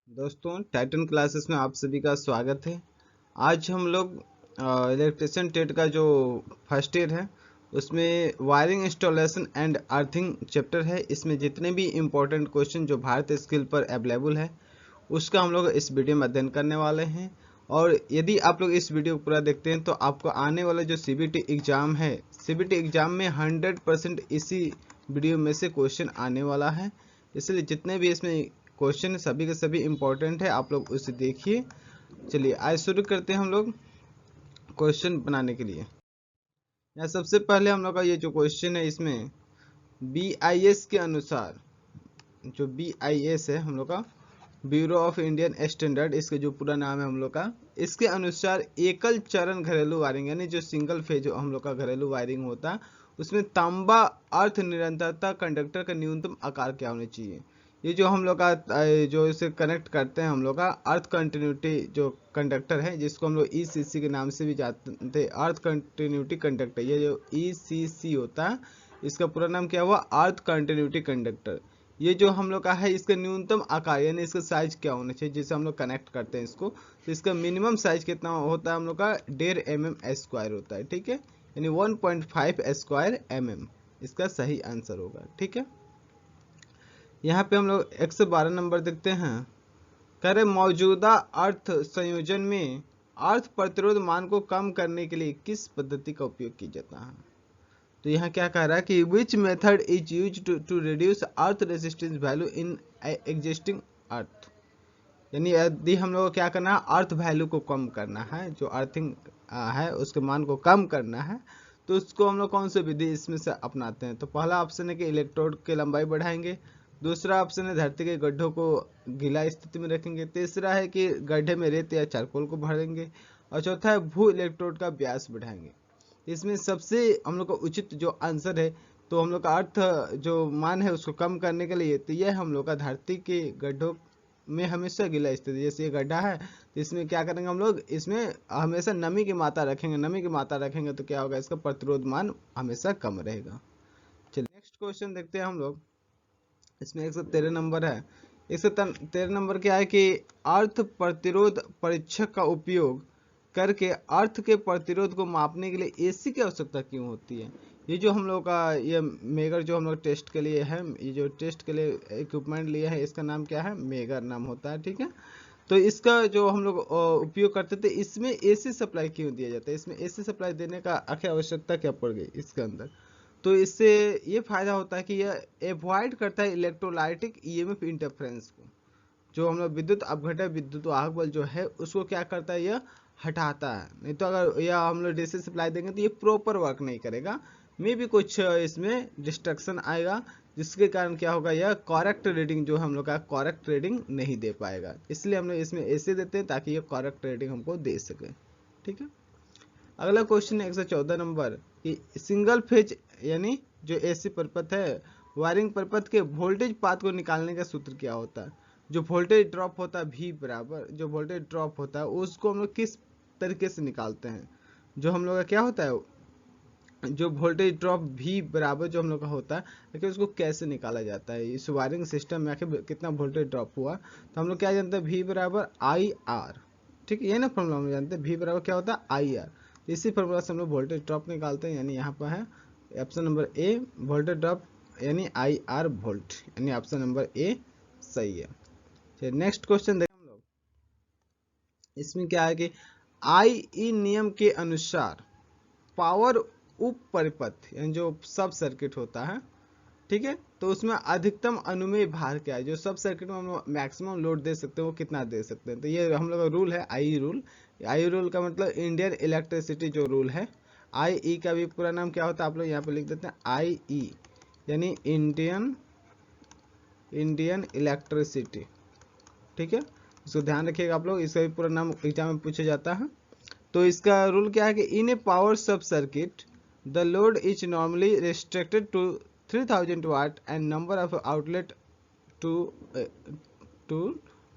दोस्तों, Titan classes में आप सभी का स्वागत है। आज हम लोग इलेक्ट्रिशियन ट्रेड का जो फर्स्ट ईयर है उसमें wiring installation and earthing chapter है। इसमें जितने भी इम्पोर्टेंट क्वेश्चन जो भारत स्किल पर अवेलेबल है उसका हम लोग इस वीडियो में अध्ययन करने वाले हैं। और यदि आप लोग इस वीडियो को पूरा देखते हैं तो आपको आने वाला जो सीबीटी एग्ज़ाम है, सीबीटी एग्ज़ाम में 100% इसी वीडियो में से क्वेश्चन आने वाला है। इसलिए जितने भी इसमें क्वेश्चन सभी के सभी इम्पोर्टेंट है, आप लोग उसे देखिए। चलिए आज शुरू करते हैं हम लोग क्वेश्चन बनाने के लिए। यहाँ सबसे पहले हम लोग का ये जो क्वेश्चन है इसमें BIS के अनुसार, जो BIS है हम लोग का ब्यूरो ऑफ इंडियन स्टैंडर्ड, इसका जो पूरा नाम है हम लोग का, इसके अनुसार एकल चरण घरेलू वायरिंग यानी जो सिंगल फेज जो हम लोग का घरेलू वायरिंग होता है उसमें तांबा अर्थ निरंतरता कंडक्टर का न्यूनतम आकार क्या होना चाहिए। ये जो हम लोग का जो इसे कनेक्ट करते हैं हम लोग का अर्थ कंटिन्यूटी जो कंडक्टर है, जिसको हम लोग ECC के नाम से भी जानते हैं, अर्थ कंटिन्यूटी कंडक्टर। ये जो ECC होता है इसका पूरा नाम क्या हुआ, अर्थ कंटिन्यूटी कंडक्टर। ये जो हम लोग का है इसका न्यूनतम आकार यानी इसका साइज क्या होना चाहिए, जिसे हम लोग कनेक्ट करते हैं इसको, तो इसका मिनिमम साइज कितना होता है हम लोग का 1.5 mm² होता है। ठीक है, यानी 1.5² mm इसका सही आंसर होगा। ठीक है, यहाँ पे हम लोग 112 नंबर देखते हैं। कह रहे मौजूदा अर्थ संयोजन में अर्थ प्रतिरोध मान को कम करने के लिए किस पद्धति का उपयोग किया जाता है। तो यहाँ क्या कह रहा है कि which method is use to reduce earth resistance value in existing earth. यानी यदि हम लोग को क्या करना है, अर्थ वैल्यू को कम करना है, जो अर्थिंग है उसके मान को कम करना है, तो उसको हम लोग कौन सी विधि इसमें से अपनाते हैं। तो पहला ऑप्शन है कि इलेक्ट्रोड की लंबाई बढ़ाएंगे, दूसरा ऑप्शन है धरती के गड्ढों को गीला स्थिति में रखेंगे, तीसरा है कि गड्ढे में रेत या चारकोल को भरेंगे, और चौथा है भू इलेक्ट्रोड का व्यास बढ़ाएंगे। इसमें सबसे हम लोग का उचित जो आंसर है, तो हम लोग का अर्थ जो मान है उसको कम करने के लिए, तो यह हम लोग का धरती के गड्ढों में हमेशा गीला स्थिति, जैसे ये गड्ढा है तो इसमें क्या करेंगे हम लोग, इसमें हमेशा नमी की मात्रा रखेंगे। नमी की मात्रा रखेंगे तो क्या होगा, इसका प्रतिरोध मान हमेशा कम रहेगा। चलिए नेक्स्ट क्वेश्चन देखते हैं हम लोग। इसमें 113 नंबर है। 113 नंबर क्या है कि अर्थ प्रतिरोध परीक्षक का उपयोग करके अर्थ के प्रतिरोध को मापने के लिए AC की आवश्यकता क्यों होती है। ये जो हम लोग का ये मेगर जो हम लोग टेस्ट के लिए है, ये जो टेस्ट के लिए इक्विपमेंट लिया है इसका नाम क्या है, मेगर नाम होता है। ठीक है, तो इसका जो हम लोग उपयोग करते थे, इसमें AC सप्लाई क्यों दिया जाता है, इसमें AC सप्लाई देने का आखिर आवश्यकता क्या पड़ गई इसके अंदर। तो इससे ये फायदा होता है कि यह अवॉइड करता है इलेक्ट्रोलाइटिक EMF इंटरफ्रेंस को। जो हम लोग विद्युत अपघटन विद्युत वाहक बल जो है उसको क्या करता है, यह हटाता है। नहीं तो अगर यह हम लोग DC सप्लाई देंगे तो ये प्रॉपर वर्क नहीं करेगा, मे भी कुछ इसमें डिस्ट्रक्शन आएगा, जिसके कारण क्या होगा, यह करेक्ट रीडिंग जो हम लोग का करेक्ट रीडिंग नहीं दे पाएगा। इसलिए हम लोग इसमें AC देते हैं ताकि ये करेक्ट रीडिंग हमको दे सके। ठीक है, अगला क्वेश्चन है 114 नंबर कि सिंगल फेज यानी जो AC परिपथ है, वायरिंग परिपथ के वोल्टेज पाथ को निकालने का सूत्र क्या होता है। जो वोल्टेज ड्रॉप होता है V बराबर, जो वोल्टेज ड्रॉप होता है उसको हम लोग किस तरीके से निकालते हैं। जो हम लोग का क्या होता है, जो वोल्टेज ड्रॉप V बराबर जो हम लोग का होता है, लेकिन उसको कैसे निकाला जाता है, इस वायरिंग सिस्टम में आखिर कितना वोल्टेज ड्रॉप हुआ। तो हम लोग क्या जानते हैं, V बराबर IR। ठीक है, ये ना फॉर्मूला हम जानते हैं, V बराबर क्या होता है IR। इसी फॉर्मूला से हम लोग वोल्टेज ड्रॉप निकालते हैं, यानी यहाँ पर है option number A voltage drop यानी IR वोल्ट, यानी ऑप्शन नंबर A सही है। चलिए नेक्स्ट क्वेश्चन देखें हम लोग। इसमें क्या है कि IE नियम के अनुसार पावर उप परिपथ यानी जो सब सर्किट होता है, ठीक है, तो उसमें अधिकतम अनुमेय भार क्या है। जो सब सर्किट में हम मैक्सिमम लोड दे सकते हैं वो कितना दे सकते हैं, तो ये हम लोग का रूल है IE रूल। IE रूल का मतलब इंडियन इलेक्ट्रिसिटी जो रूल है। IE का भी पूरा नाम क्या होता है, आप लोग यहाँ पे लिख देते हैं IE यानी इंडियन इलेक्ट्रिसिटी। ठीक है, इसको ध्यान रखिएगा आप लोग, इसका भी पूरा नाम एग्जाम में पूछा जाता है। तो इसका रूल क्या है कि in a power sub circuit the load is normally restricted to 3000 watt and number of outlet to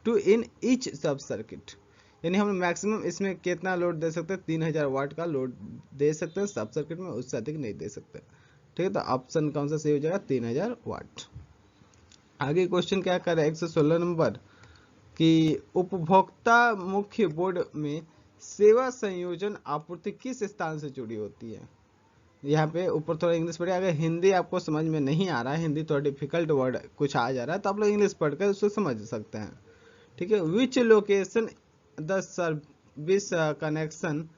in each sub circuit. यानी हम मैक्सिमम इसमें कितना लोड दे सकते हैं, 3000 वाट का लोड दे सकते हैं सब सर्किट में, उससे अधिक नहीं दे सकते। ठीक है, तो ऑप्शन कौन सा सही हो जाएगा, 3000 वाट। आगे क्वेश्चन क्या कर रहा है 116 नंबर कि उपभोक्ता मुख्य बोर्ड में सेवा संयोजन आपूर्ति किस स्थान से जुड़ी होती है। यहाँ पे ऊपर थोड़ा इंग्लिश पढ़े, अगर हिंदी आपको समझ में नहीं आ रहा है, हिंदी थोड़ा डिफिकल्ट वर्ड कुछ आ जा रहा है, तो आप लोग इंग्लिश पढ़कर उसको समझ सकते हैं। ठीक है, which location the service connection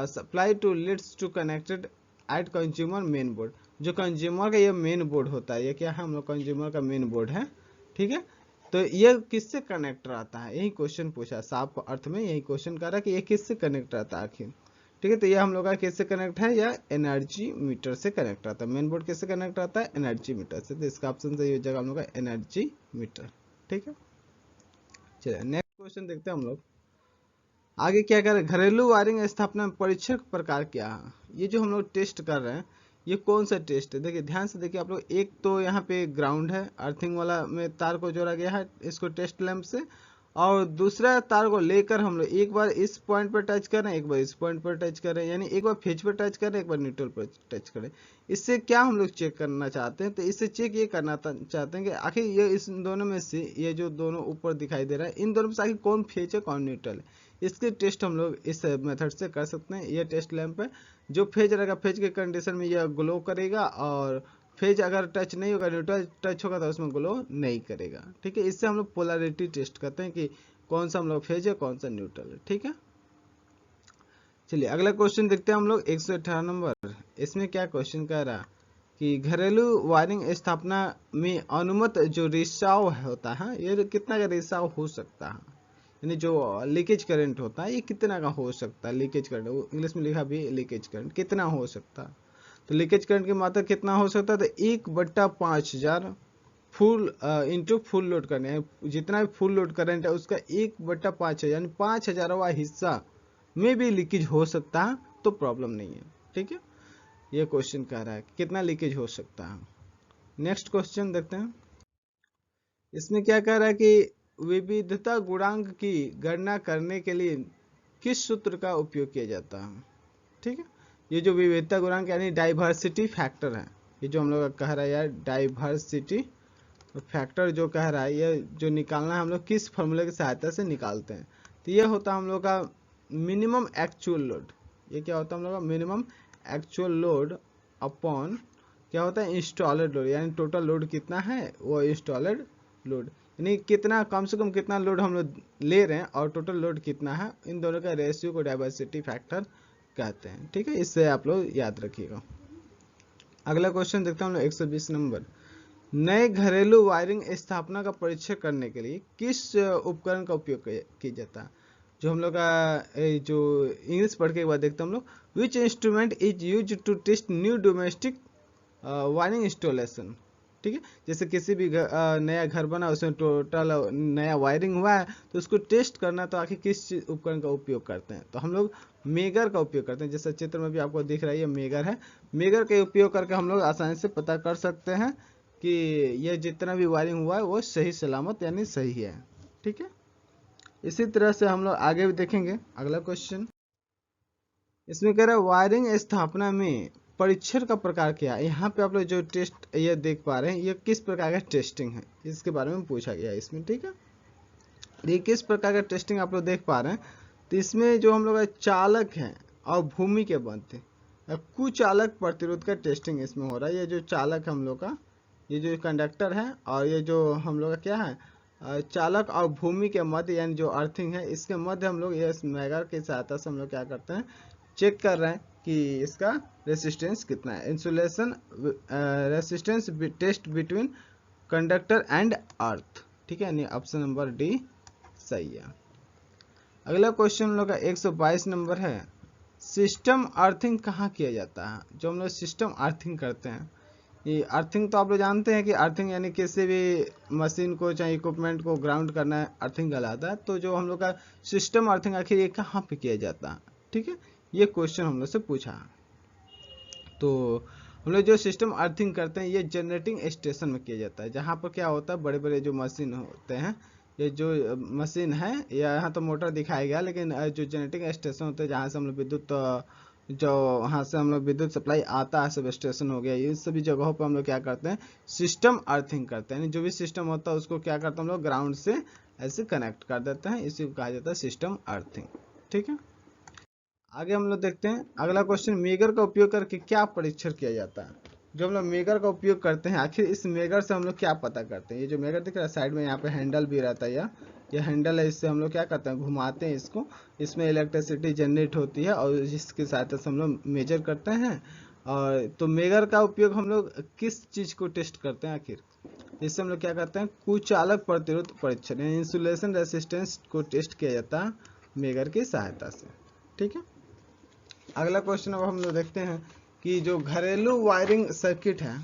supply to leads to connected at consumer main board. जो कंज्यूमर का ये मेन बोर्ड होता है, ये क्या है, हम लोग कंज्यूमर का मेन बोर्ड है। ठीक है, तो ये किससे कनेक्ट रहता है, यही क्वेश्चन पूछा, साफ अर्थ में यही क्वेश्चन कर रहा है कि ये किससे कनेक्ट रहता है आखिर। ठीक है, तो ये हम लोग का किससे कनेक्ट है, या एनर्जी मीटर से कनेक्ट रहता है। मेन बोर्ड किससे कनेक्ट रहता है, एनर्जी मीटर से, तो इसका ऑप्शन सही हो जाएगा हम लोग का एनर्जी मीटर। ठीक है, चलिए नेक्स्ट क्वेश्चन देखते हैं हम लोग आगे क्या कर रहे हैं। घरेलू वायरिंग स्थापना में परीक्षण प्रकार क्या है। ये जो हम लोग टेस्ट कर रहे हैं, ये कौन सा टेस्ट है, देखिए ध्यान से देखिए आप लोग। एक तो यहाँ पे ग्राउंड है, अर्थिंग वाला में तार को जोड़ा गया है इसको टेस्ट लैंप से, और दूसरा तार को लेकर हम लोग एक बार इस पॉइंट पर टच करें, एक बार इस पॉइंट पर टच करें, यानी एक बार फेज पर टच करें, एक बार न्यूट्रल पर टच करें। इससे क्या हम लोग चेक करना चाहते हैं, तो इससे चेक ये करना चाहते हैं कि आखिर ये इस दोनों में से, ये जो दोनों ऊपर दिखाई दे रहा है, इन दोनों में से आखिर कौन फेज है कौन न्यूट्रल है। इसके टेस्ट हम लोग इस मेथड से कर सकते हैं। ये टेस्ट लैंप है, जो फेज रहेगा फेज के कंडीशन में यह ग्लो करेगा, और फेज अगर टच नहीं होगा, न्यूट्रल टच होगा, तो उसमें ग्लो नहीं करेगा। ठीक है, इससे हम लोग पोलैरिटी टेस्ट करते हैं कि कौन सा हम लोग फेज है कौन सा न्यूट्रल है। ठीक है, चलिए अगला क्वेश्चन देखते हैं हम लोग 118 नंबर। इसमें क्या क्वेश्चन कह रहा कि घरेलू वायरिंग स्थापना में अनुमत जो रिसाव होता है, ये कितना का रिसाव हो सकता है, यानी जो लीकेज करंट होता है ये कितना का हो सकता है। लीकेज करंट इंग्लिश में लिखा भी, लीकेज करंट कितना हो सकता है, तो लीकेज करंट की मात्रा कितना हो सकता है, तो 1/5000 फुल इंटू फुल लोड करने हैं। जितना भी फुल लोड करंट है उसका 1/5000 यानी 5000वां हिस्सा में भी लीकेज हो सकता है, तो प्रॉब्लम नहीं है। ठीक है, ये क्वेश्चन कह रहा है कितना लीकेज हो सकता है। नेक्स्ट क्वेश्चन देखते हैं। इसमें क्या कह रहा है कि विविधता गुणांक की गणना करने के लिए किस सूत्र का उपयोग किया जाता है। ठीक है, ये जो विविधता गुणांक यानी डाइवर्सिटी फैक्टर है, ये जो हम लोग कह रहा है यार, डाइवर्सिटी फैक्टर जो कह रहा है, ये जो निकालना है हम लोग किस फॉर्मूले की सहायता से निकालते हैं, तो ये होता है हम लोग का मिनिमम एक्चुअल लोड। ये क्या होता है हम लोग का मिनिमम एक्चुअल लोड अपॉन क्या होता है इंस्टॉलेड लोड, यानी टोटल लोड कितना है वो इंस्टॉलेड लोड, यानी कितना कम से कम कितना लोड हम लोग ले रहे हैं और टोटल लोड कितना है, इन दोनों का रेशियो को डाइवर्सिटी फैक्टर कहते हैं। ठीक है, इससे आप लोग याद रखिएगा। अगला क्वेश्चन देखते हैं हम लोग 120 नंबर। नए घरेलू वायरिंग स्थापना का परीक्षण करने के लिए किस उपकरण का उपयोग किया जाता है। जो हम लोग का जो इंग्लिश पढ़ के एक बार देखते हैं हम लोग, which instrument is use to test new domestic wiring installation. ठीक है, जैसे किसी भी नया घर बना, उसमें टोटल नया वायरिंग हुआ है, तो उसको टेस्ट करना तो आखिर किस उपकरण का उपयोग करते हैं, तो हम लोग मेगर का उपयोग करते हैं। जैसे चित्र में भी आपको दिख रहा है ये मेगर है, मेगर का उपयोग करके हम लोग आसानी से पता कर सकते हैं कि ये जितना भी वायरिंग हुआ है वो सही सलामत यानी सही है। ठीक है, इसी तरह से हम लोग आगे भी देखेंगे। अगला क्वेश्चन इसमें कह रहा है वायरिंग स्थापना में परीक्षण का प्रकार क्या है। यहाँ पे आप लोग जो टेस्ट ये देख पा रहे हैं, ये किस प्रकार का टेस्टिंग है, इसके बारे में पूछा गया है इसमें। ठीक है, ये किस प्रकार का टेस्टिंग आप लोग देख पा रहे हैं, तो इसमें जो हम लोग चालक हैं और भूमि के बंध कुचालक प्रतिरोध का टेस्टिंग इसमें हो रहा है। ये जो चालक है हम लोग का, ये जो कंडक्टर है, और ये जो हम लोग का क्या है चालक और भूमि के मध्य यानी जो अर्थिंग है, इसके मध्य हम लोग ये मेगर की सहायता से हम लोग क्या करते हैं, चेक कर रहे हैं कि इसका रेसिस्टेंस कितना है। Insulation resistance test between conductor and earth. ठीक है, यानी ऑप्शन नंबर डी सही है। अगला क्वेश्चन हम लोग का 122 नंबर है। सिस्टम अर्थिंग कहाँ किया जाता है। जो हम लोग सिस्टम अर्थिंग करते हैं, ये अर्थिंग तो आप लोग जानते हैं कि अर्थिंग यानी किसी भी मशीन को चाहे इक्विपमेंट को ग्राउंड करना है, अर्थिंग कहलाता है। तो जो हम लोग का सिस्टम अर्थिंग आखिर ये कहाँ पे किया जाता है। ठीक है, ये क्वेश्चन हम लोग से पूछा। तो हम लोग जो सिस्टम अर्थिंग करते हैं ये जनरेटिंग स्टेशन में किया जाता है, जहाँ पर क्या होता है बड़े बड़े जो मशीन होते हैं, ये जो मशीन है, यहाँ तो मोटर दिखाया गया, लेकिन जो जनरेटिंग स्टेशन होते हैं जहाँ से हम लोग विद्युत जो वहाँ से हम लोग विद्युत सप्लाई आता है, सब स्टेशन हो गया, ये सभी जगहों पर हम लोग क्या करते हैं सिस्टम अर्थिंग करते हैं। जो भी सिस्टम होता है उसको क्या करते हैं हम लोग ग्राउंड से ऐसे कनेक्ट कर देते हैं, इसी को कहा जाता है सिस्टम अर्थिंग। ठीक है, आगे हम लोग देखते हैं अगला क्वेश्चन, मेगर का उपयोग करके क्या परीक्षण किया जाता है। जो हम लोग मेगर का उपयोग करते हैं, आखिर इस मेगर से हम लोग क्या पता करते हैं। ये जो मेगर दिख रहा है साइड में, यहाँ पे हैंडल भी रहता है, यह हैंडल है, इससे हम लोग क्या करते हैं, घुमाते हैं इसको, इसमें इलेक्ट्रिसिटी जनरेट होती है और जिसकी सहायता से हम लोग मेजर करते हैं। और तो मेगर का उपयोग हम लोग किस चीज़ को टेस्ट करते हैं आखिर, इससे हम लोग क्या करते हैं, कुचालक प्रतिरोध परीक्षण यानी इंसुलेशन रेसिस्टेंस को टेस्ट किया जाता है मेगर की सहायता से। ठीक है, अगला क्वेश्चन अब हम लोग देखते हैं कि जो घरेलू वायरिंग सर्किट है,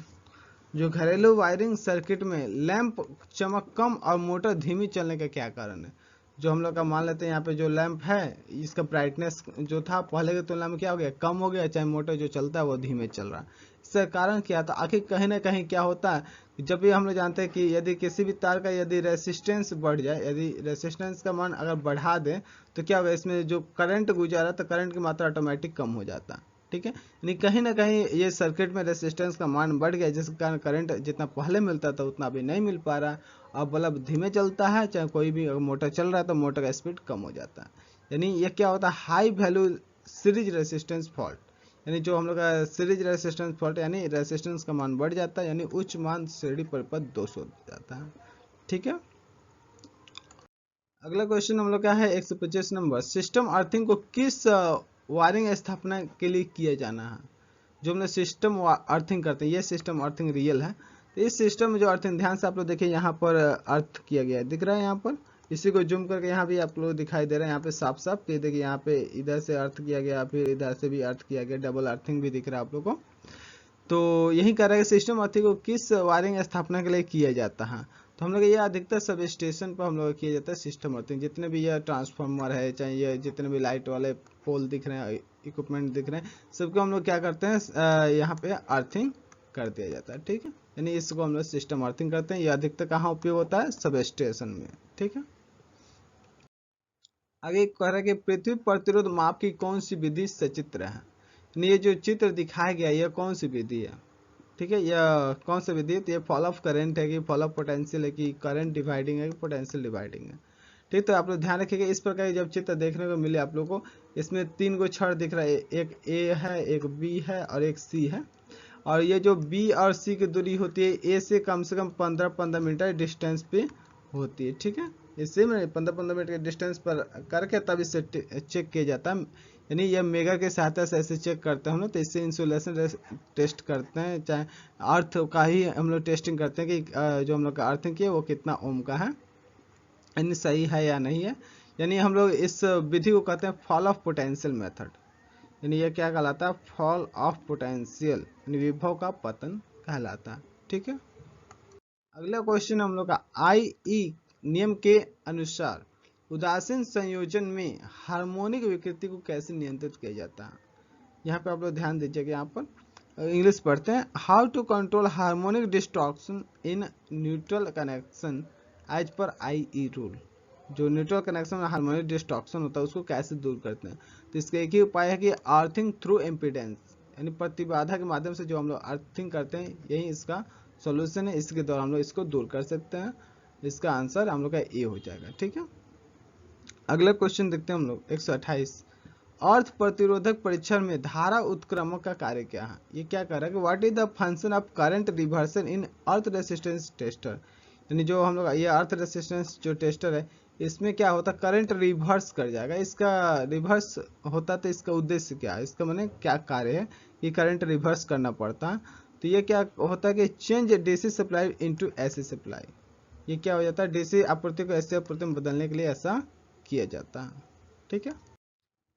जो घरेलू वायरिंग सर्किट में लैंप चमक कम और मोटर धीमी चलने का क्या कारण है। जो हम लोग का मान लेते हैं यहाँ पे जो लैंप है, इसका ब्राइटनेस जो था पहले की तुलना में क्या हो गया, कम हो गया, चाहे मोटर जो चलता है वो धीमे चल रहा है। इसका कारण क्या था, आखिर कहीं ना कहीं क्या होता है, जब भी हम लोग जानते हैं कि यदि किसी भी तार का यदि रेसिस्टेंस बढ़ जाए, यदि रेसिस्टेंस का मान अगर बढ़ा दें तो क्या होगा, इसमें जो करंट गुजारा तो करंट की मात्रा ऑटोमेटिक कम हो जाता है। ठीक है, यानी कहीं ना कहीं ये सर्किट में रेसिस्टेंस का मान बढ़ गया, जिसके कारण करंट जितना पहले मिलता था उतना अभी नहीं मिल पा रहा। अब बल्ब धीमे चलता है, चाहे कोई भी मोटर चल रहा है तो मोटर का स्पीड कम हो जाता है। यानी ये क्या होता है, high value series resistance fault, यानी जो हम लोग का सीरीज रेसिस्टेंस फॉल्ट, यानी रेसिस्टेंस का मान बढ़ जाता है, यानी उच्च मान श्रेणी परिपथ दोष हो जाता है। ठीक है, अगला क्वेश्चन हम लोग का है 125 नंबर, सिस्टम अर्थिंग को किस वायरिंग स्थापना के लिए किया जाना है। जो हमने सिस्टम अर्थिंग करते हैं, ये सिस्टम अर्थिंग रियल है। तो इस सिस्टम में जो अर्थिंग, ध्यान से आप लोग देखिए, यहाँ पर अर्थ किया गया है, दिख रहा है यहाँ पर, इसी को जूम करके यहाँ भी आप लोग दिखाई दे रहा है, यहाँ पे साफ साफ कि देखिए यहाँ पे इधर से अर्थ किया गया, फिर इधर से भी अर्थ किया गया, डबल अर्थिंग भी दिख रहा है आप लोग को। तो यही कह रहा है कि सिस्टम अर्थिंग को किस वायरिंग स्थापना के लिए किया जाता है। तो हम लोग ये अधिकतर सब स्टेशन पर हम लोग किया जाता है सिस्टम अर्थिंग। जितने भी ये ट्रांसफार्मर है, चाहे ये जितने भी लाइट वाले पोल दिख रहे हैं, इक्विपमेंट दिख रहे हैं, सबको हम लोग क्या करते हैं, यहाँ पे अर्थिंग कर दिया जाता है। ठीक है, यानी इसको हम लोग सिस्टम अर्थिंग करते हैं। ये अधिकतर कहाँ उपयोग होता है, सब स्टेशन में। ठीक है, आगे कह रहा है कि पृथ्वी प्रतिरोध माप की कौन सी विधि सचित्र है। ये जो चित्र दिखाया गया यह कौन सी विधि है। ठीक है, यह कौन सी विधि है, तो ये फॉल ऑफ करंट है कि फॉल ऑफ पोटेंशियल है कि करंट डिवाइडिंग है कि पोटेंशियल डिवाइडिंग है। ठीक, तो आप लोग ध्यान रखिएगा, इस प्रकार जब चित्र देखने को मिले आप लोग को, इसमें 3 गो छड़ दिख रहा है, एक ए है, एक बी है और एक सी है। और ये जो बी और सी की दूरी होती है, ए से कम 15-15 मीटर डिस्टेंस पे होती है। ठीक है, इससे में 15-15 मिनट के डिस्टेंस पर करके तब इसे चेक किया जाता है। यानी यह मेगा के सहायता से ऐसे चेक करते हैं हम लोग, तो इससे इंसुलेशन टेस्ट करते हैं, चाहे अर्थ का ही हम लोग टेस्टिंग करते हैं कि जो हम लोग का अर्थिंग किया वो कितना ओम का है, यानी सही है या नहीं है। यानी हम लोग इस विधि को कहते हैं फॉल ऑफ पोटेंशियल मेथड। यानी यह क्या कहलाता है, फॉल ऑफ पोटेंशियल, यानी विभव का पतन कहलाता है। ठीक है, अगला क्वेश्चन हम लोग का, आई नियम के अनुसार उदासीन संयोजन में हार्मोनिक विकृति को कैसे नियंत्रित किया जाता है। यहाँ पे आप लोग ध्यान दीजिएगा, यहाँ पर इंग्लिश पढ़ते हैं, how to control harmonic distortion in neutral connection as per I rule. जो न्यूट्रल कनेक्शन में हार्मोनिक डिस्टॉर्शन होता है उसको कैसे दूर करते हैं। तो इसका एक ही उपाय है कि अर्थिंग थ्रू इम्पीडेंस, यानी प्रतिबाधा के माध्यम से जो हम लोग अर्थिंग करते हैं, यही इसका सॉल्यूशन है। इसके द्वारा हम लोग इसको दूर कर सकते हैं। इसका आंसर हम लोग का ए हो जाएगा। ठीक है, अगला क्वेश्चन देखते हैं हम लोग 128, अर्थ प्रतिरोधक परीक्षण में धारा उत्क्रमक का कार्य क्या है। ये क्या कर रहा है कि what is the function of current reversion in earth resistance tester. यानी जो हम लोग ये अर्थ रेसिस्टेंस जो टेस्टर है, इसमें क्या होता है, करंट रिवर्स कर जाएगा। इसका रिवर्स होता तो इसका उद्देश्य क्या है, इसका मैंने क्या कार्य है कि करंट रिवर्स करना पड़ता है। तो ये क्या होता है कि change DC supply into AC supply. ये क्या हो जाता है, डीसी आपूर्ति को एसी आपूर्ति में बदलने के लिए ऐसा किया जाता है। ठीक है,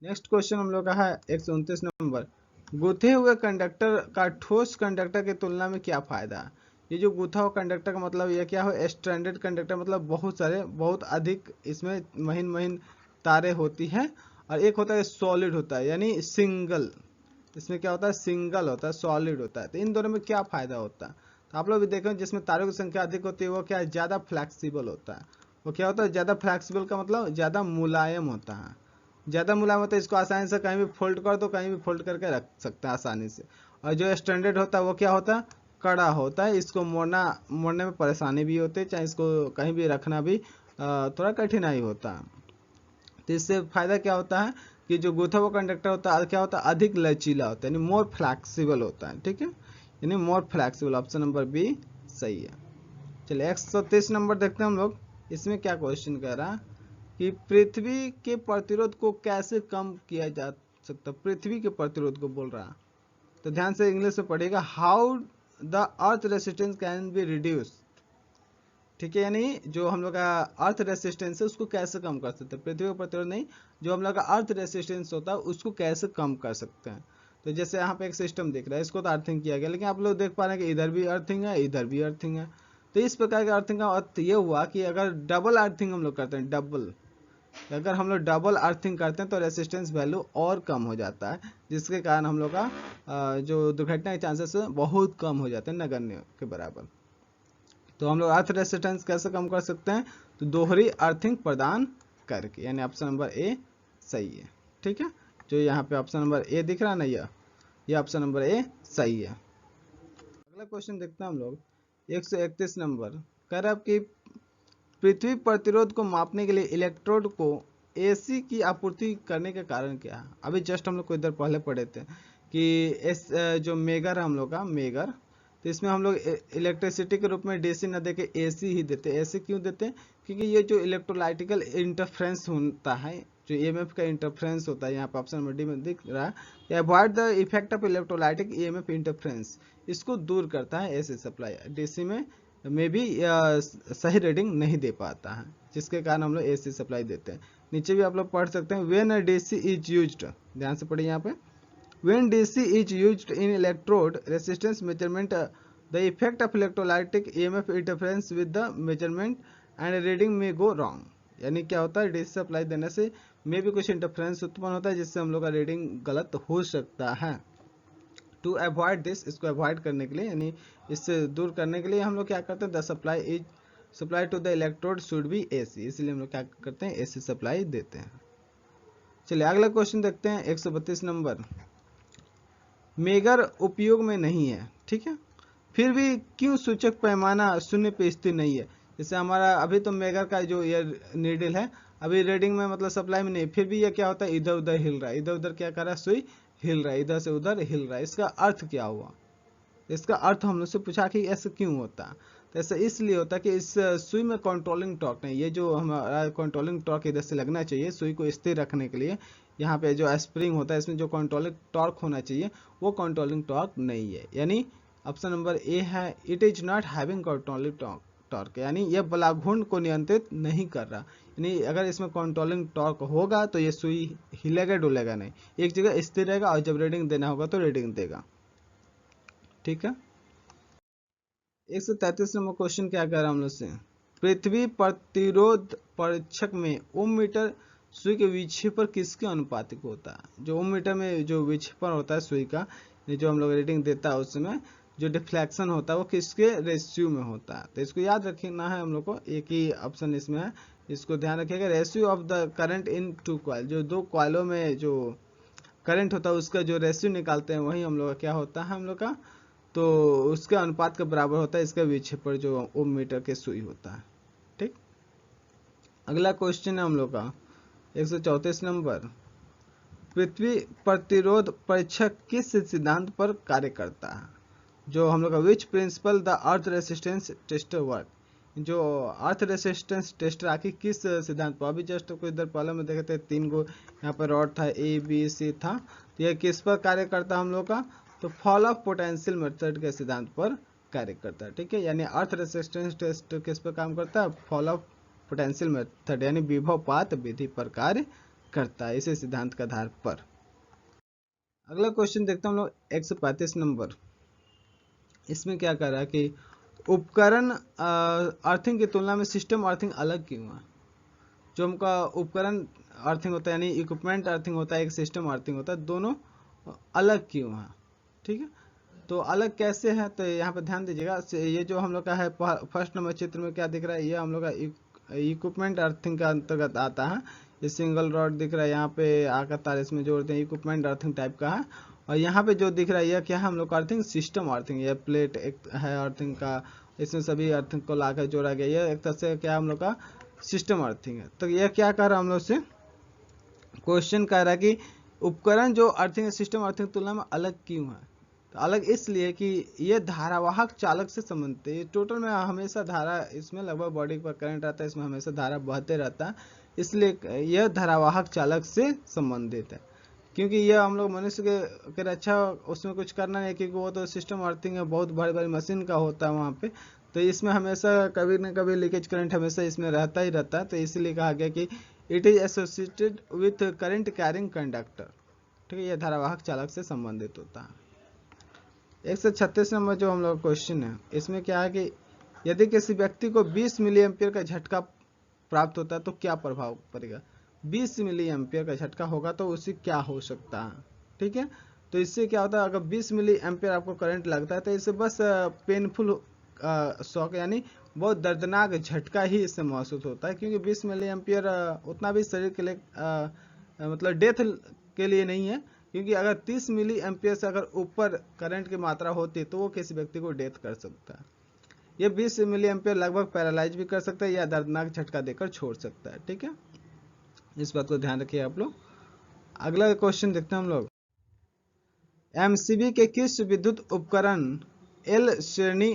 नेक्स्ट क्वेश्चन हम लोग का है 129 नंबर, गुथे हुए कंडक्टर का ठोस कंडक्टर की तुलना में क्या फायदा है। ये जो गुथा हुआ कंडक्टर का मतलब ये क्या हो, स्ट्रैंडेड कंडक्टर मतलब बहुत सारे बहुत अधिक इसमें महीन महीन तारे होती हैं, और एक होता है सॉलिड होता है, यानी सिंगल। इसमें क्या होता है, सिंगल होता है, सॉलिड होता है। तो इन दोनों में क्या फायदा होता है, तो आप लोग भी देखें, जिसमें तारों की संख्या अधिक होती है वो क्या है, ज़्यादा फ्लैक्सीबल होता है। वो क्या होता है, ज़्यादा फ्लैक्सीबल का मतलब ज़्यादा मुलायम होता है। ज़्यादा मुलायम होता है, इसको आसानी से कहीं भी फोल्ड कर दो, कहीं भी फोल्ड करके रख सकते हैं आसानी से। और जो स्टैंडर्ड होता है वो क्या होता है, कड़ा होता है, इसको मोड़ने में परेशानी भी होती है, चाहे इसको कहीं भी रखना भी थोड़ा कठिनाई होता है। तो इससे फायदा क्या होता है कि जो गूथा हुआ कंडक्टर होता है क्या होता है, अधिक लचीला होता है, यानी मोर फ्लैक्सिबल होता है। ठीक है, यानी मोर फ्लैक्सिबल, ऑप्शन नंबर बी सही है। चलिए 130 नंबर देखते हैं हम लोग। इसमें क्या क्वेश्चन कह रहा है कि पृथ्वी के प्रतिरोध को कैसे कम किया जा सकता है। पृथ्वी के प्रतिरोध को बोल रहा है, तो ध्यान से इंग्लिश में पढ़िएगा, how the earth resistance can be reduce. ठीक है, यानी जो हम लोग का अर्थ रेसिस्टेंस है उसको कैसे कम कर सकते हैं, पृथ्वी का प्रतिरोध नहीं, जो हम लोग का अर्थ रेसिस्टेंस होता है उसको कैसे कम कर सकते हैं। तो जैसे यहाँ पे एक सिस्टम दिख रहा है, इसको तो अर्थिंग किया गया, लेकिन आप लोग देख पा रहे हैं कि इधर भी अर्थिंग है, इधर भी अर्थिंग है। तो इस प्रकार के अर्थिंग का अर्थ ये हुआ कि अगर डबल अर्थिंग हम लोग करते हैं, डबल, अगर हम लोग डबल अर्थिंग करते हैं तो रेसिस्टेंस वैल्यू और कम हो जाता है, जिसके कारण हम लोग का जो दुर्घटना के चांसेस बहुत कम हो जाते हैं, नगण्य के बराबर। तो हम लोग अर्थ रेसिस्टेंस कैसे कम कर सकते हैं, तो दोहरी अर्थिंग प्रदान करके, यानी ऑप्शन नंबर ए सही है। ठीक है, जो यहाँ पे ऑप्शन नंबर ए दिख रहा है ना, ये ऑप्शन नंबर ए सही है। अगला क्वेश्चन देखते हैं हम लोग, 131 नंबर कह रहा है कि पृथ्वी प्रतिरोध को मापने के लिए इलेक्ट्रोड को एसी की आपूर्ति करने के कारण क्या है। अभी जस्ट हम लोग को इधर पहले पढ़े थे कि जो मेगर है हम लोग का मेगर, तो इसमें हम लोग इलेक्ट्रिसिटी के रूप में डीसी न देके एसी ही देते हैं। एसी क्यों देते हैं, क्योंकि ये जो इलेक्ट्रोलाइटिकल इंटरफ्रेंस होता है, जो ईएमएफ का इंटरफ्रेंस होता है, यहाँ पर ऑप्शन नंबर डी में दिख रहा है, avoid the effect of electrolytic EMF interference, इसको दूर करता है एसी सप्लाई। डीसी में भी सही रीडिंग नहीं दे पाता है, जिसके कारण हम लोग एसी सप्लाई देते हैं। नीचे भी आप लोग पढ़ सकते हैं, व्हेन डीसी इज यूज्ड, ध्यान से पढ़िए यहाँ पे, when DC is used in electrode resistance measurement, the effect of electrolytic EMF interference with the measurement and reading may go wrong। यानी क्या होता है, डीसी सप्लाई देने से में भी कुछ इंटरफेरेंस उत्पन्न होता है, जिससे हम लोग का रीडिंग गलत हो सकता है। टू अवॉइड दिस, इसको अवॉइड करने के लिए, यानी इससे दूर करने के लिए हम लोग क्या करते हैं, the supply to the electrode should be AC, इसलिए हम लोग क्या करते हैं, एसी सप्लाई देते हैं। चलिए अगला क्वेश्चन देखते हैं, 132 नंबर, मेगर उपयोग में नहीं है, ठीक है, फिर भी क्यों सूचक पैमाना शून्य पे स्थिर नहीं है। जैसे हमारा अभी तो मेगर का जो ये नीडल है अभी रीडिंग में मतलब सप्लाई में नहीं, फिर भी ये क्या होता है, इधर उधर हिल रहा है, इधर उधर क्या कर रहा है, सुई हिल रहा है, इधर से उधर हिल रहा है। इसका अर्थ क्या हुआ, इसका अर्थ हम लोग से पूछा कि ऐसे क्यों होता है। तो ऐसा इसलिए होता है कि इस सुई में कंट्रोलिंग टॉर्क नहीं, ये जो हमारा कंट्रोलिंग टॉर्क इधर से लगना चाहिए सुई को स्थिर रखने के लिए, यहाँ पे जो स्प्रिंग होता है इसमें जो कंट्रोलिंग टॉर्क होना चाहिए वो कंट्रोलिंग टॉर्क नहीं है, यानी ऑप्शन नंबर ए है, it is not having controlling torque, यानी ये बलाघुंड को नियंत्रित नहीं कर रहा। यानी अगर इसमें कंट्रोलिंग टॉर्क होगा तो ये सुई हिलेगा डुलेगा नहीं, एक जगह स्थिर रहेगा, और जब रीडिंग देना होगा तो रीडिंग देगा। ठीक है, 133 नंबर क्वेश्चन क्या कह रहा है हम लोग से, पृथ्वी प्रतिरोध परीक्षक में ओम मीटर सुई के विक्षेपण किसके अनुपातिक होता है। जो ओम मीटर में जो विक्षेपण होता है सुई का, जो हम लोग रीडिंग देता है उसमें जो डिफ्लेक्शन होता है वो किसके रेशियो में होता है। तो इसको याद रखना है हम लोग को, एक ही ऑप्शन इसमें है, इसको ध्यान रखिएगा, ratio of the current in two coil, जो दो कॉइलों में जो करंट होता है उसका जो रेशियो निकालते हैं वही हम लोग का क्या होता है, हम लोग का तो उसके अनुपात के बराबर होता है इसका विक्षेपण जो ओम मीटर के सुई होता है। ठीक, अगला क्वेश्चन है हम लोग का 134 नंबर, पृथ्वी प्रतिरोध परीक्षक किस सिद्धांत पर कार्य करता है। जो हम लोग का which principle the earth resistance tester work, जो अर्थ रेसिस्टेंस टेस्टर आखिर किस सिद्धांत पर, अभी जस्ट को इधर पहले में देखे थे 3 गो यहाँ पर रॉड था, ए बी सी था, तो यह किस पर कार्य करता है हम लोग का, तो फॉल ऑफ पोटेंशियल मेथड के सिद्धांत पर कार्य करता है। ठीक है, यानी अर्थ रेसिस्टेंस टेस्ट किस पर काम करता है, फॉल ऑफ पोटेंशियल मेथड यानी विभवपात विधि पर कार्य करता है, इसी सिद्धांत के आधार पर। अगला क्वेश्चन देखते हैं हम लोग 135 नंबर, इसमें क्या कर रहा है कि उपकरण अर्थिंग की तुलना में सिस्टम अर्थिंग अलग क्यों है। जो उनका उपकरण अर्थिंग होता है यानी इक्विपमेंट अर्थिंग होता है, एक सिस्टम अर्थिंग होता है, दोनों अलग क्यों है। ठीक है, तो अलग कैसे है, तो यहाँ पर ध्यान दीजिएगा, ये जो हम लोग का है फर्स्ट नंबर चित्र में क्या दिख रहा है, ये हम लोग का इक्विपमेंट अर्थिंग के अंतर्गत आता है। ये सिंगल रॉड दिख रहा है, यहाँ पे आकर तार इसमें जोड़ते हैं, इक्विपमेंट अर्थिंग टाइप का है। और यहाँ पे जो दिख रहा है यह क्या है, हम लोग का अर्थिंग सिस्टम अर्थिंग, यह प्लेट एक है अर्थिंग का, इसमें सभी अर्थिंग को लाकर जोड़ा गया, यह एक तरह से क्या हम लोग का सिस्टम अर्थिंग है। तो यह क्या कर रहा है हम लोग से क्वेश्चन कह रहा है कि उपकरण जो अर्थिंग सिस्टम अर्थिंग तुलना में अलग क्यों है। तो अलग इसलिए कि ये धारावाहक चालक से संबंधित है। टोटल में हमेशा धारा इसमें लगभग बॉडी पर करंट रहता है, इसमें हमेशा धारा बहते रहता है, इसलिए यह धारावाहक चालक से संबंधित है। क्योंकि यह हम लोग मनुष्य के रक्षा उसमें कुछ करना नहीं, क्योंकि वो तो सिस्टम अर्थिंग है, बहुत बड़ी बड़ी मशीन का होता है वहाँ पे। तो इसमें हमेशा कभी न कभी लीकेज करंट हमेशा इसमें रहता ही रहता है। तो इसलिए कहा गया कि it is associated with current carrying conductor. ठीक है, यह धारावाहक चालक से संबंधित होता है। 136 नंबर जो हम लोग क्वेश्चन है, इसमें क्या है कि यदि किसी व्यक्ति को 20 मिली एम्पियर का झटका प्राप्त होता है तो क्या प्रभाव पड़ेगा। 20 मिली एम्पियर का झटका होगा तो उससे क्या हो सकता है। ठीक है, तो इससे क्या होता है, अगर 20 मिली एम्पियर आपको करंट लगता है तो इससे बस पेनफुल शॉक यानी बहुत दर्दनाक झटका ही इससे महसूस होता है। क्योंकि 20 मिली एम्पियर उतना भी शरीर के लिए मतलब डेथ के लिए नहीं है। क्योंकि अगर 30 मिली एम्पियर से अगर ऊपर करंट की मात्रा होती है तो वो किसी व्यक्ति को डेथ कर सकता है। ये 20 मिली एम्पियर लगभग पैरालाइज भी कर सकता है या दर्दनाक झटका देकर छोड़ सकता है। ठीक है, इस बात को ध्यान रखिए आप लोग। अगला क्वेश्चन देखते हैं हम लोग, एमसीबी के किस विद्युत उपकरण एल श्रेणी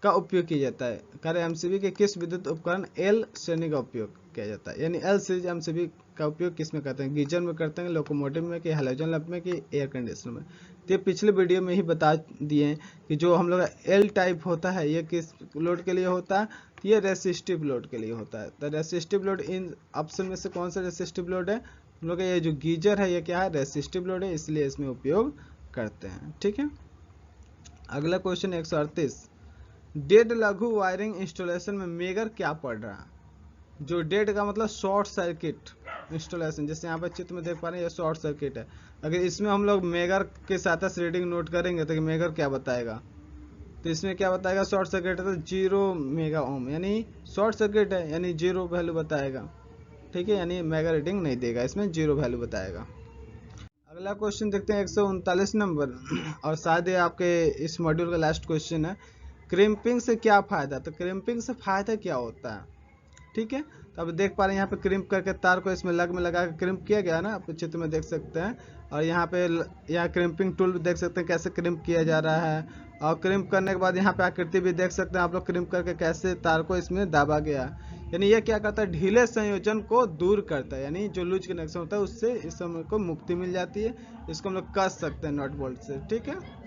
का उपयोग किया जाता है। कार्य एमसीबी के किस विद्युत उपकरण एल श्रेणी का उपयोग किया जाता है, यानी एल सीरीज एमसीबी का उपयोग किस में करते हैं, गीजर में करते हैं, लोकोमोटिव में, कि हैलोजन लैंप में, कि एयर कंडीशनर में। तो ये पिछले वीडियो में ही बता दिए हैं कि जो हम लोग एल टाइप होता है ये किस लोड के लिए होता है, ये रेसिस्टिव लोड के लिए होता है। तो रेसिस्टिव लोड इन ऑप्शन में से कौन सा रेसिस्टिव लोड है, हम लोग ये जो गीजर है ये क्या है, रेसिस्टिव लोड है, इसलिए इसमें उपयोग करते हैं। ठीक है, अगला क्वेश्चन 138, डेड लघु वायरिंग इंस्टॉलेशन में मेगर क्या पड़ रहा है। जो डेड का मतलब शॉर्ट सर्किट इंस्टॉलेशन, जैसे यहाँ पर चित्र में देख पा रहे हैं ये शॉर्ट सर्किट है। अगर इसमें हम लोग मेगर के साथ रीडिंग नोट करेंगे तो मेगर क्या बताएगा, तो इसमें क्या बताएगा, शॉर्ट सर्किट है तो 0 मेगा ओम, यानी शॉर्ट सर्किट है यानी 0 वैल्यू बताएगा। ठीक है, यानी मेगा रीडिंग नहीं देगा, इसमें 0 वैल्यू बताएगा। अगला क्वेश्चन देखते हैं 139 नंबर, और शायद ये आपके इस मॉड्यूल का लास्ट क्वेश्चन है। क्रिम्पिंग से क्या फायदा, तो क्रिम्पिंग से फायदा क्या होता है। ठीक है, तो अब देख पा रहे हैं यहाँ पे क्रिम्प करके तार को इसमें लग में लगा के क्रिम्प किया गया ना, आप चित्र में देख सकते हैं। और यहाँ पे यहाँ क्रिम्पिंग टूल देख सकते हैं कैसे क्रिम्प किया जा रहा है। और क्रिम्प करने के बाद यहाँ पे आकृति भी देख सकते हैं आप लोग, क्रिम्प करके कैसे तार को इसमें दाबा गया। यानी ये क्या करता है, ढीले संयोजन को दूर करता है, यानी जो लूज कनेक्शन होता है उससे इस समय को मुक्ति मिल जाती है। इसको हम लोग कस सकते हैं नॉट बोल्ट से। ठीक है,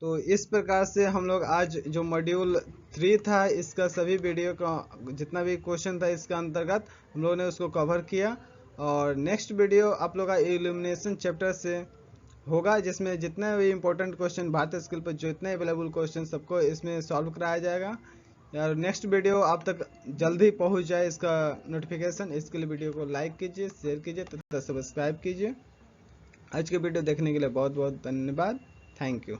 तो इस प्रकार से हम लोग आज जो मॉड्यूल 3 था इसका सभी वीडियो का जितना भी क्वेश्चन था इसका अंतर्गत हम लोगों ने उसको कवर किया। और नेक्स्ट वीडियो आप लोग का इल्यूमिनेशन चैप्टर से होगा, जिसमें जितने भी इंपॉर्टेंट क्वेश्चन भारतीय स्किल पर जो इतने अवेलेबल क्वेश्चन सबको इसमें सॉल्व कराया जाएगा। यार नेक्स्ट वीडियो आप तक जल्दी पहुंच जाए इसका नोटिफिकेशन, इसके लिए वीडियो को लाइक कीजिए, शेयर कीजिए तथा सब्सक्राइब कीजिए। आज के वीडियो देखने के लिए बहुत बहुत धन्यवाद। Thank you.